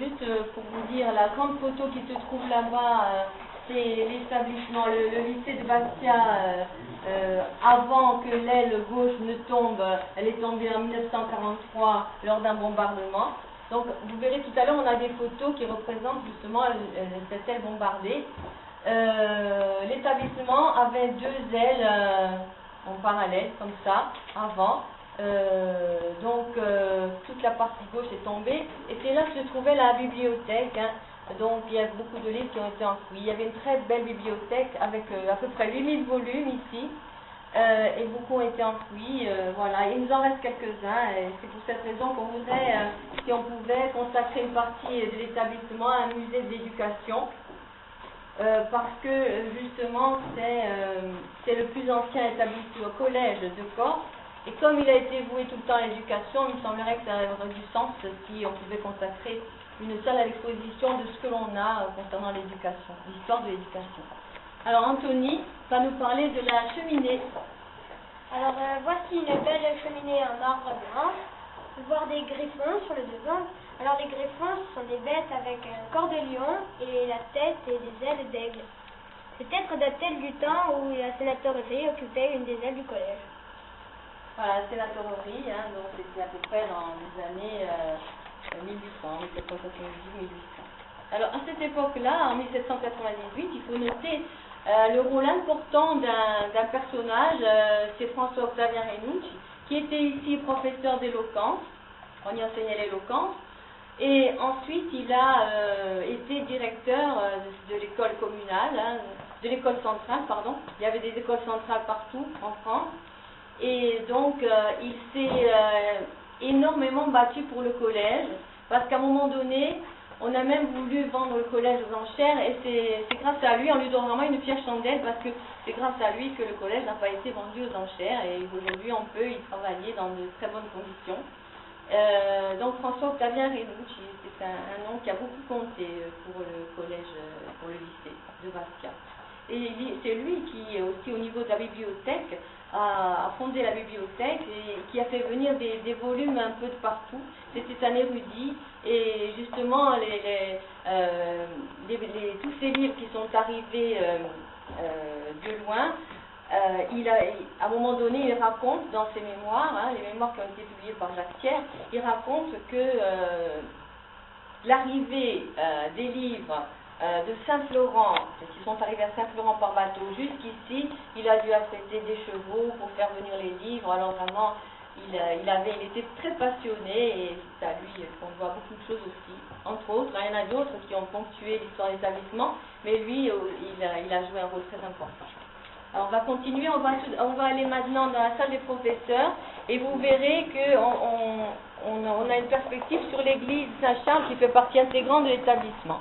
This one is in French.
juste pour vous dire, la grande photo qui se trouve là-bas, c'est l'établissement, le lycée de Bastia, avant que l'aile gauche ne tombe. Elle est tombée en 1943 lors d'un bombardement. Donc vous verrez tout à l'heure, on a des photos qui représentent justement cette aile bombardée. L'établissement avait deux ailes en parallèle, comme ça, avant. Toute la partie gauche est tombée, et c'est là que se trouvait la bibliothèque, hein. Donc il y a beaucoup de livres qui ont été enfouis. Il y avait une très belle bibliothèque avec à peu près 8000 volumes ici, et beaucoup ont été enfouis, voilà. Il nous en reste quelques-uns, et c'est pour cette raison qu'on voudrait, si on pouvait, consacrer une partie de l'établissement à un musée de l'éducation, parce que justement c'est le plus ancien établissement au collège de Corse. Et comme il a été voué tout le temps à l'éducation, il me semblerait que ça aurait du sens si on pouvait consacrer une salle à l'exposition de ce que l'on a concernant l'éducation, l'histoire de l'éducation. Alors Anthony va nous parler de la cheminée. Alors voici une belle cheminée en marbre blanc, voir des griffons sur le devant. Alors les griffons, ce sont des bêtes avec un corps de lion et la tête et des ailes d'aigle. C'est peut-être daté du temps où la sénatorerie occupait une des ailes du collège. Voilà, c'est la sénatorerie, hein, donc c'était à peu près dans les années 1800, 1770-1800. Alors à cette époque-là, en 1798, il faut noter le rôle important d'un personnage, c'est François-Octavien Renucci, qui était ici professeur d'éloquence, on y enseignait l'éloquence, et ensuite il a été directeur de l'école communale, hein, de l'école centrale, pardon. Il y avait des écoles centrales partout en France. Et donc, il s'est énormément battu pour le collège, parce qu'à un moment donné, on a même voulu vendre le collège aux enchères, et c'est grâce à lui, on lui donne vraiment une fière chandelle, parce que c'est grâce à lui que le collège n'a pas été vendu aux enchères, et aujourd'hui on peut y travailler dans de très bonnes conditions. Donc François-Octavien Renucci, c'est un nom qui a beaucoup compté pour le collège, pour le lycée de Bastia. Et c'est lui qui, aussi au niveau de la bibliothèque, a fondé la bibliothèque et qui a fait venir des volumes un peu de partout. C'était un érudit, et justement tous ces livres qui sont arrivés de loin, à un moment donné, il raconte dans ses mémoires, hein, les mémoires qui ont été publiées par Jacques Thiers, il raconte que l'arrivée des livres de Saint-Florent, qui sont arrivés à Saint-Florent par bateau jusqu'ici, il a dû affréter des chevaux pour faire venir les livres. Alors vraiment, il était très passionné, et c'est à lui qu'on doit beaucoup de choses aussi. Entre autres, il y en a d'autres qui ont ponctué l'histoire de l'établissement, mais lui, il a joué un rôle très important. Alors on va continuer, on va aller maintenant dans la salle des professeurs, et vous verrez qu'on a une perspective sur l'église Saint-Charles qui fait partie intégrante de l'établissement.